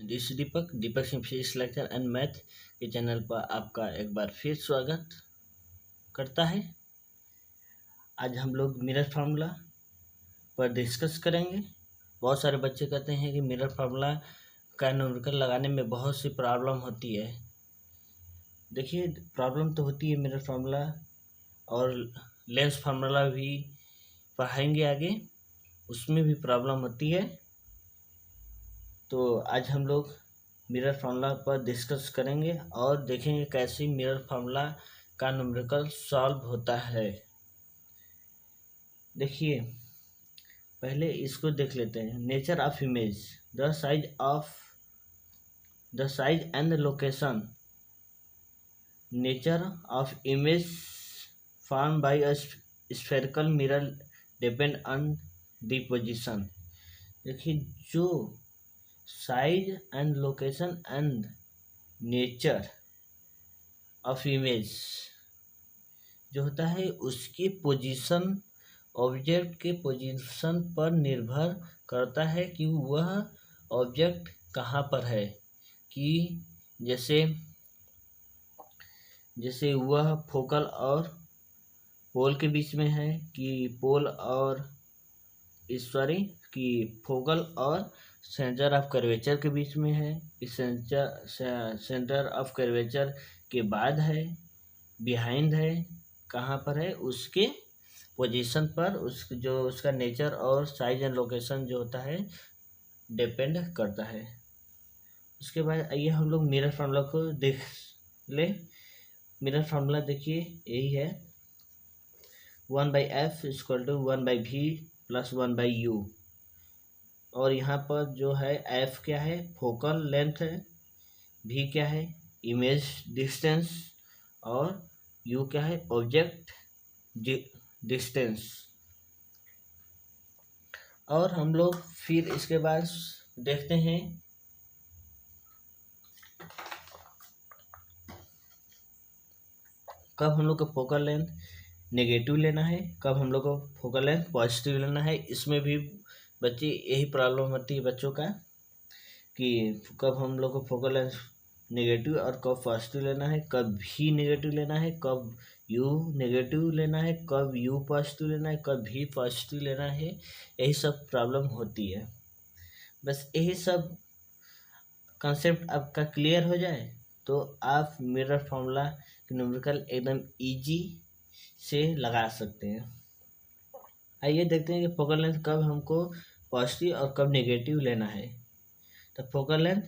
This Deepak Singh physics lecture and math के channel पर आपका एक बार फिर स्वागत करता है। आज हम लोग मिरर फार्मूला पर डिस्कस करेंगे। बहुत सारे बच्चे कहते हैं कि मिरर फार्मूला का न्यूमेरिकल लगाने में बहुत सी प्रॉब्लम होती है। देखिए, प्रॉब्लम तो होती है मिरर फार्मूला, और लेंस फार्मूला भी पढ़ाएंगे आगे, उसमें भी प्रॉब्लम होती है। तो आज हम लोग मिरर फार्मूला पर डिस्कस करेंगे और देखेंगे कैसे मिरर फार्मूला का न्यूमेरिकल सॉल्व होता है। देखिए, पहले इसको देख लेते हैं। Nature of image, the size and location. Nature of image form by a spherical mirror depend on the position. देखिए, जो size and location and nature of image जो होता है उसकी पोजीशन, ऑब्जेक्ट के पोजीशन पर निर्भर करता है कि वह ऑब्जेक्ट कहाँ पर है। कि जैसे वह फोकल और पोल के बीच में है, कि फोकल और सेंटर ऑफ कर्वेचर के बीच में है, कि सेंटर ऑफ कर्वेचर के बाद है, बिहाइंड है, कहाँ पर है, उसके पोजीशन पर उसका नेचर और साइज एंड लोकेशन जो होता है डिपेंड करता है। उसके बाद आइए हम लोग मिरर फार्मूला को देख ले। मिरर फार्मूला देखिए यही है, 1/f = 1/v + 1/u। और यहाँ पर जो है f क्या है, फोकल लेंथ है, v क्या है, इमेज डिस्टेंस, और u क्या है, ऑब्जेक्ट डिस्टेंस। और हम लोग फिर इसके बाद देखते हैं कब हम लोग को फोकल लेंथ नेगेटिव लेना है, कब हम लोग को फोकल लेंथ पॉजिटिव लेना है। इसमें भी बच्चे यही प्रॉब्लम होती है बच्चों का, कि कब हम लोग को फोकल लेंथ नेगेटिव और कब पॉजिटिव लेना है, कब भी नेगेटिव लेना है, कब यू नेगेटिव लेना है, कब यू पॉजिटिव लेना है, कब भी पॉजिटिव लेना है। यही सब प्रॉब्लम होती है। बस यही सब कंसेप्ट आपका क्लियर हो जाए तो आप मिरर फार्मूला न्यूमेरिकल एकदम इजी से लगा सकते हैं। आइए देखते हैं कि फोकल लेंथ कब हमको पॉजिटिव और कब नेगेटिव लेना है। तो focal length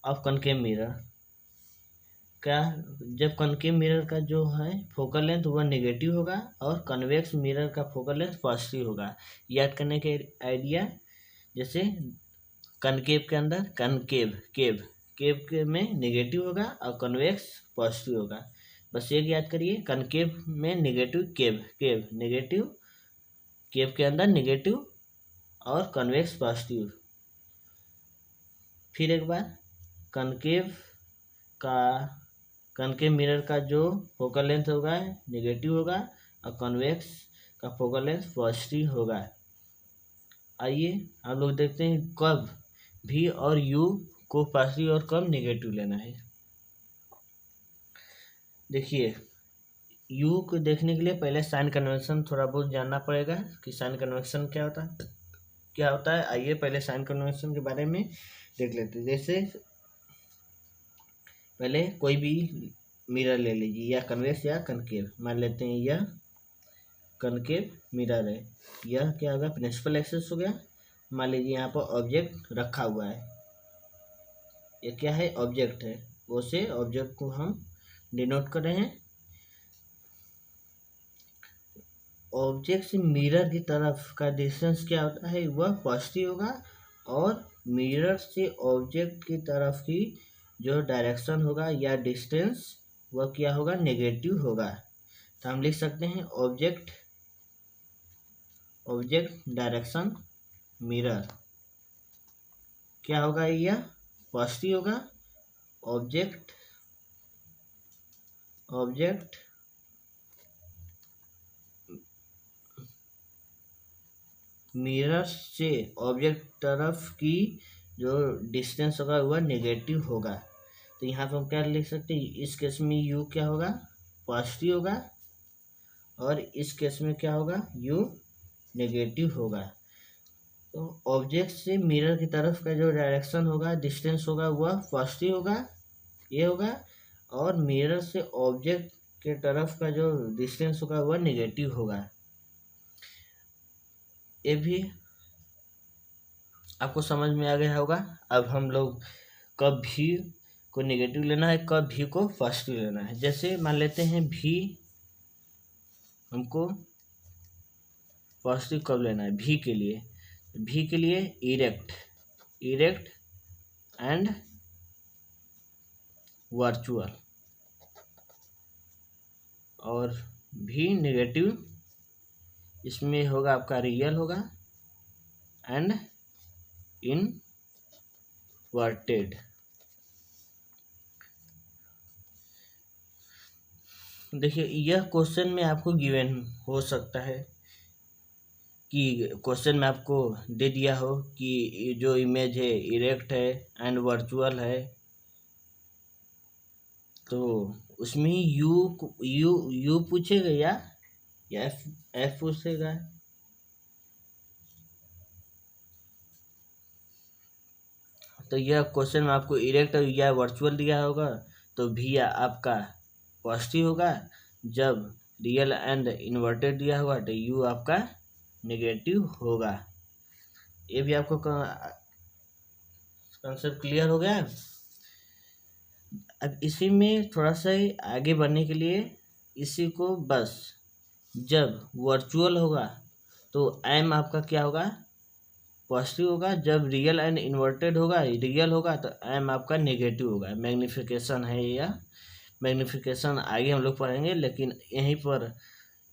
of concave mirror, क्या जब कनकेव मिरर का जो है फोकल लेंथ वह नेगेटिव होगा और कन्वेक्स मिरर का फोकल लेंथ पॉजिटिव होगा। याद करने के आइडिया, जैसे कनकेव के अंदर केव में नेगेटिव होगा और कन्वेक्स पॉजिटिव होगा। बस एक याद करिए, कनकेव में नेगेटिव, केव नेगेटिव, केव के अंदर नेगेटिव और कन्वेक्स पॉजिटिव। फिर एक बार, कनकेव मिरर का जो फोकल लेंथ होगा नेगेटिव होगा और कन्वेक्स का फोकल लेंथ पॉजिटिव होगा। आइए हम लोग देखते हैं कब भी और यू को पॉजिटिव और कब नेगेटिव लेना है। देखिए, यू को देखने के लिए पहले साइन कन्वेंशन थोड़ा बहुत जानना पड़ेगा कि साइन कन्वेंशन क्या होता है। आइए पहले साइन कन्वेंशन के बारे में देख लेते हैं। जैसे पहले कोई भी मिरर ले लीजिए, या कन्वेक्स या कनकेव। मान लेते हैं यह कनकेव मिरर है, यह क्या होगा, प्रिंसिपल एक्सिस हो गया। मान लीजिए यहाँ पर ऑब्जेक्ट रखा हुआ है, ये क्या है, ऑब्जेक्ट है, उसे ऑब्जेक्ट को हम डिनोट कर रहे हैं। ऑब्जेक्ट से मिरर की तरफ का डिस्टेंस क्या होता है, वह पॉजिटिव होगा, और मिरर से ऑब्जेक्ट की तरफ की जो डायरेक्शन होगा या डिस्टेंस वह क्या होगा, नेगेटिव होगा। तो हम लिख सकते हैं ऑब्जेक्ट डायरेक्शन मिरर क्या होगा, यह पॉजिटिव होगा। ऑब्जेक्ट मिरर से ऑब्जेक्ट तरफ की जो डिस्टेंस होगा वह नेगेटिव होगा। तो यहाँ पर हम क्या लिख सकते हैं, इस केस में u क्या होगा, पॉजिटिव होगा, और इस केस में क्या होगा, u नेगेटिव होगा। तो ऑब्जेक्ट से मिरर की तरफ का जो डायरेक्शन होगा, डिस्टेंस होगा, वह पॉजिटिव होगा, ये होगा, और मिरर से ऑब्जेक्ट के तरफ का जो डिस्टेंस होगा वह नेगेटिव होगा। ये भी आपको समझ में आ गया होगा। अब हम लोग कब भी को नेगेटिव लेना है, कब भी को पॉजिटिव लेना है। जैसे मान लेते हैं भी हमको पॉजिटिव कब लेना है, भी के लिए इरेक्ट एंड वर्चुअल, और भी नेगेटिव इसमें होगा आपका रियल होगा एंड इनवर्टेड। देखिए यह क्वेश्चन में आपको गिवन हो सकता है कि क्वेश्चन में आपको दे दिया हो कि जो इमेज है इरेक्ट है एंड वर्चुअल है, तो उसमें यू पूछेगा या एफ पूछेगा। तो यह क्वेश्चन में आपको इरेक्ट या वर्चुअल दिया होगा तो भी आपका पॉजिटिव होगा, जब रियल एंड इन्वर्टेड दिया होगा तो यू आपका नेगेटिव होगा। ये भी आपको कंसेप्ट क्लियर हो गया। अब इसी में थोड़ा सा आगे बढ़ने के लिए इसी को बस जब वर्चुअल होगा तो एम आपका क्या होगा, पॉजिटिव होगा, जब रियल एंड इन्वर्टेड होगा, रियल होगा तो एम आपका नेगेटिव होगा। मैग्निफिकेशन है या मैग्निफिकेशन आगे हम लोग पढ़ेंगे, लेकिन यहीं पर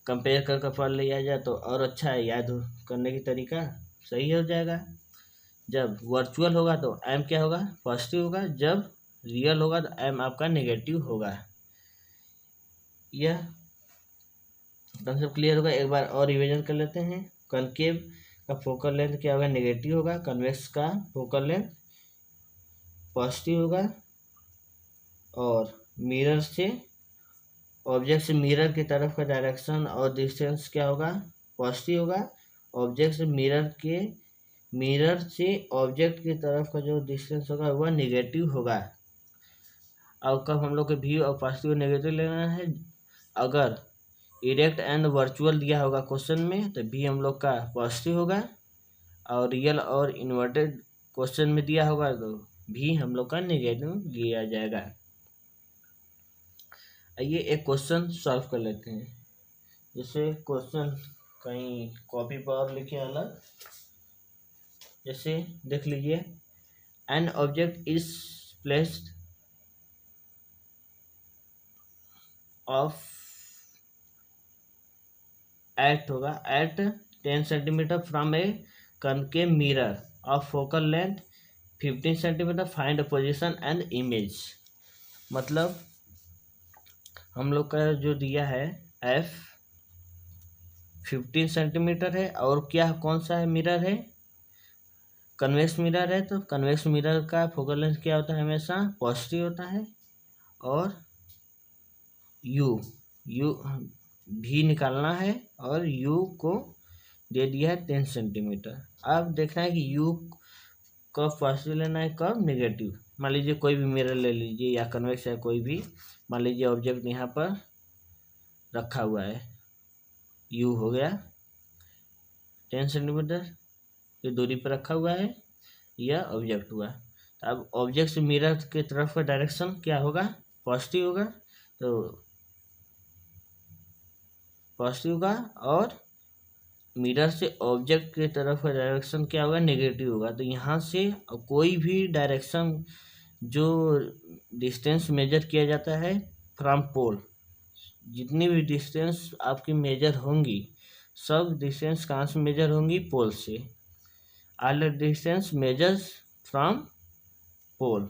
कंपेयर करके पढ़ लिया जाए तो और अच्छा है, याद करने की तरीका सही हो जाएगा। जब वर्चुअल होगा तो एम क्या होगा, पॉजिटिव होगा, जब रियल होगा तो एम आपका नेगेटिव होगा। यह कंसेप्ट क्लियर होगा। एक बार और रिवीजन कर लेते हैं। कनकेव का फोकल लेंथ क्या होगा, नेगेटिव होगा। कन्वेक्स का फोकल लेंथ पॉजिटिव होगा, और मिरर से ऑब्जेक्ट से मिरर की तरफ का डायरेक्शन और डिस्टेंस क्या होगा, पॉजिटिव होगा। ऑब्जेक्ट से मिरर से ऑब्जेक्ट की तरफ का जो डिस्टेंस होगा वह नेगेटिव होगा। और कब हम लोग को भी और पॉजिटिव नेगेटिव लेना है, अगर इरेक्ट एंड वर्चुअल दिया होगा क्वेश्चन में तो भी हम लोग का पॉजिटिव होगा, और रियल और इन्वर्टेड क्वेश्चन में दिया होगा तो भी हम लोग का नेगेटिव लिया जाएगा। आइए एक क्वेश्चन सॉल्व कर लेते हैं। जैसे क्वेश्चन कहीं कॉपी पर और लिखे अलग, जैसे देख लीजिए, an object is placed of at 10 centimetre from a concave mirror of focal length 15 centimetre, find position and image. मतलब हम लोग का जो दिया है एफ 15 सेंटीमीटर है, और क्या कौन सा है, मिरर है, कन्वेक्स मिरर है। तो कन्वेक्स मिरर का फोकल लेंथ क्या होता है, हमेशा पॉजिटिव होता है, और यू भी निकालना है, और यू को दे दिया है 10 सेंटीमीटर। अब देखना है कि यू कब पॉजिटिव लेना है, कब नेगेटिव। मान लीजिए कोई भी मिरर ले लीजिए या कन्वेक्स है कोई भी, मान लीजिए ऑब्जेक्ट यहाँ पर रखा हुआ है, यू हो गया 10 सेंटीमीटर की दूरी पर रखा हुआ है, यह ऑब्जेक्ट हुआ। तो अब ऑब्जेक्ट से मिरर की तरफ का डायरेक्शन क्या होगा, पॉजिटिव होगा, तो पॉजिटिव होगा, और मिरर से ऑब्जेक्ट की तरफ का डायरेक्शन क्या होगा, नेगेटिव होगा। तो यहाँ से कोई भी डायरेक्शन जो डिस्टेंस मेजर किया जाता है फ्रॉम पोल, जितनी भी डिस्टेंस आपकी मेजर होंगी, सब डिस्टेंस कहाँ से मेजर होंगी, पोल से। All distance measures from pole.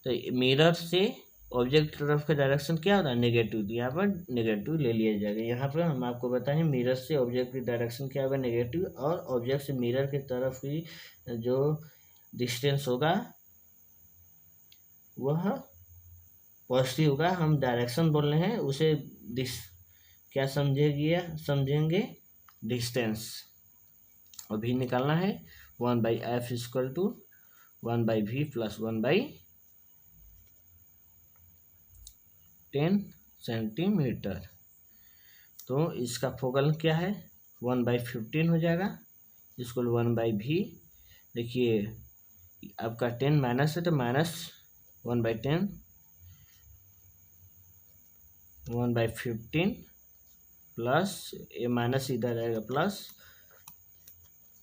तो मिरर से ऑब्जेक्ट की तरफ का डायरेक्शन क्या होता है, नेगेटिव। तो यहाँ पर नेगेटिव ले लिया जाएगा। यहाँ पर हम आपको बताएं मिरर से ऑब्जेक्ट की डायरेक्शन क्या होगा, नेगेटिव, और ऑब्जेक्ट से मिरर की तरफ की जो डिस्टेंस होगा वह पॉजिटिव होगा। हम डायरेक्शन बोल रहे हैं, उसे क्या समझेंगे डिस्टेंस। और भी निकालना है 1/f equal to 1/v plus 1/10 centimetre. तो इसका फोकल क्या है 1/15 हो जाएगा, इक्वल 1/v। देखिए आपका 10 माइनस है तो माइनस 1/10 1/15 प्लस ये माइनस इधर आएगा प्लस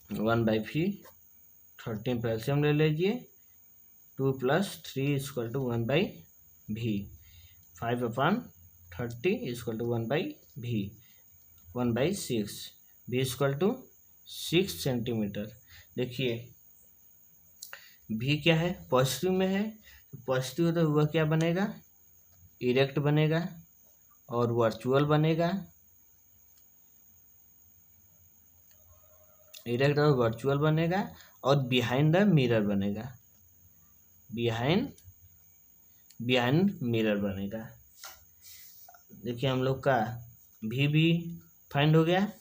1/v 13 एल्सियम ले लीजिए 2 + 3 = 1/v 5/30 = 1/v 1/6 v = 6 सेंटीमीटर। देखिए v क्या है पॉजिटिव में है, पॉजिटिव तो वह क्या बनेगा इरेक्ट बनेगा और वर्चुअल बनेगा। इरेक्ट और वर्चुअल बनेगा और बिहाइंड द मिरर बनेगा, बिहाइंड मिरर बनेगा। देखिए हम लोग का भी फाइंड हो गया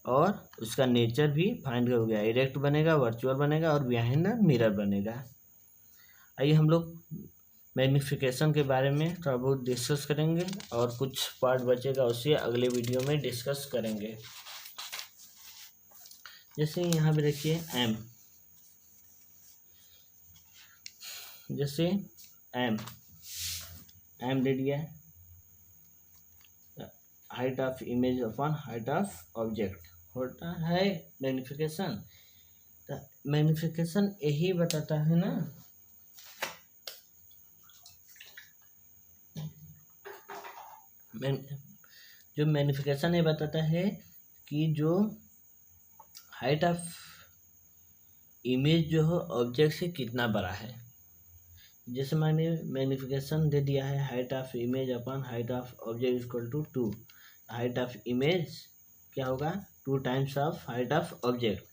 और उसका नेचर भी फाइंड हो गया। इरेक्ट बनेगा, वर्चुअल बनेगा और बिहाइंड द मिरर बनेगा। आइए हम लोग मैग्नीफिकेशन के बारे में थोड़ा बहुत डिस्कस करेंगे और कुछ पार्ट बचेगा उसे अगले वीडियो में डिस्कस करेंगे। जैसे यहाँ पे देखिए m, जैसे m दे दिया height of image upon height of object होता है मैग्नीफिकेशन। तो मैग्नीफिकेशन यही बताता है ना जो मैग्नीफिकेशन ये बताता है कि जो हाइट ऑफ इमेज जो हो ऑब्जेक्ट से कितना बड़ा है। जैसे मैंने मैग्नीफिकेशन दे दिया है height of image upon height of object equal to 2। Height of image क्या होगा 2 times of height of object.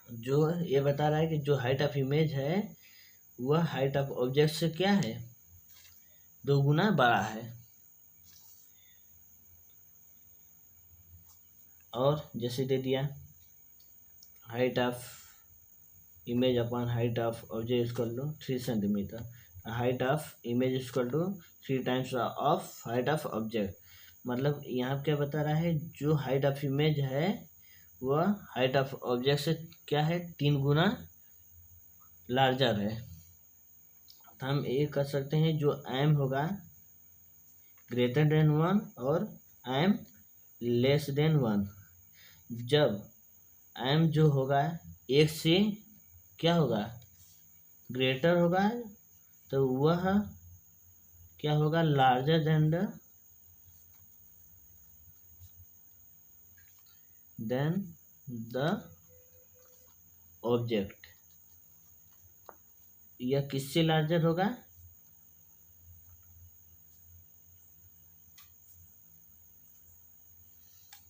जो ये बता रहा है कि जो हाइट ऑफ इमेज है वह हाइट ऑफ ऑब्जेक्ट से क्या है 2 गुना बड़ा है। और जैसे दे दिया height of image upon height of object equal to 3 centimetre. Height of image equal to 3 times of height of object. मतलब यहाँ क्या बता रहा है जो हाइट ऑफ इमेज है वह हाइट ऑफ ऑब्जेक्ट से क्या है 3 गुना लार्जर है। तो हम ये कर सकते हैं जो m होगा ग्रेटर देन 1 और m लेस देन 1। जब m जो होगा 1 से क्या होगा ग्रेटर होगा तो वह क्या होगा लार्जर देन द ऑब्जेक्ट। यह किससे लार्जर होगा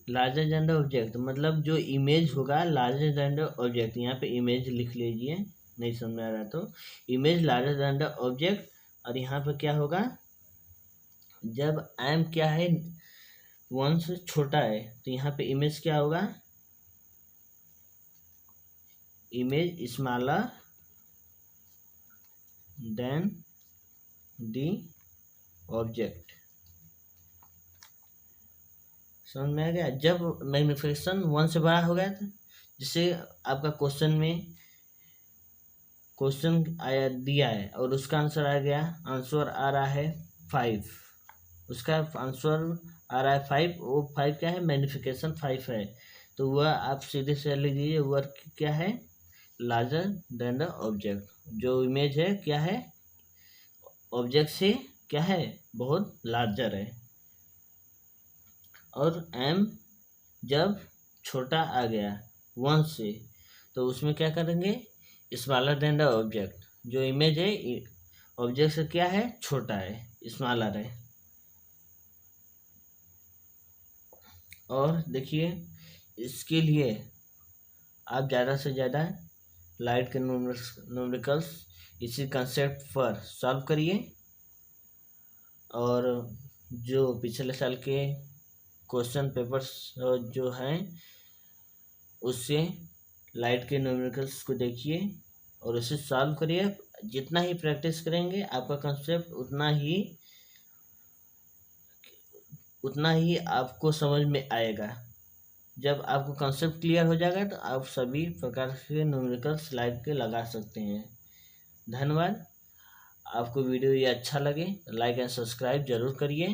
लार्जर देन द ऑब्जेक्ट। मतलब जो इमेज होगा लार्जर देन द ऑब्जेक्ट। यहाँ पे इमेज लिख लीजिए नहीं समझ में आ रहा तो image larger than the object. और यहाँ पे क्या होगा जब m क्या है 1 से छोटा है तो यहाँ पे इमेज क्या होगा image smaller than the object. समझ में आ गया। जब मैग्नीफिकेशन 1 से बड़ा हो गया था जिससे आपका क्वेश्चन आया दिया है और उसका आंसर आ गया आंसर आ रहा है 5। उसका आंसर आ रहा है 5। वो 5 क्या है मैग्नीफिकेशन 5 है तो वह आप सीधे से लीजिए वह क्या है लार्जर देन द ऑब्जेक्ट। जो इमेज है क्या है ऑब्जेक्ट से क्या है बहुत लार्जर है। और m जब छोटा आ गया 1 से तो उसमें क्या करेंगे स्मॉलर देन द ऑब्जेक्ट। जो इमेज है ऑब्जेक्ट से क्या है छोटा है स्मॉलर है। और देखिए इसके लिए आप ज़्यादा से ज़्यादा लाइट के न्यूमेरिकल्स इसी कंसेप्ट पर सॉल्व करिए और जो पिछले साल के क्वेश्चन पेपर्स जो हैं उससे लाइट के न्यूमेरिकल्स को देखिए और उसे सॉल्व करिए। जितना ही प्रैक्टिस करेंगे आपका कंसेप्ट उतना ही आपको समझ में आएगा। जब आपको कंसेप्ट क्लियर हो जाएगा तो आप सभी प्रकार के न्यूमेरिकल्स लाइट के लगा सकते हैं। धन्यवाद। आपको वीडियो ये अच्छा लगे तो लाइक एंड सब्सक्राइब जरूर करिए।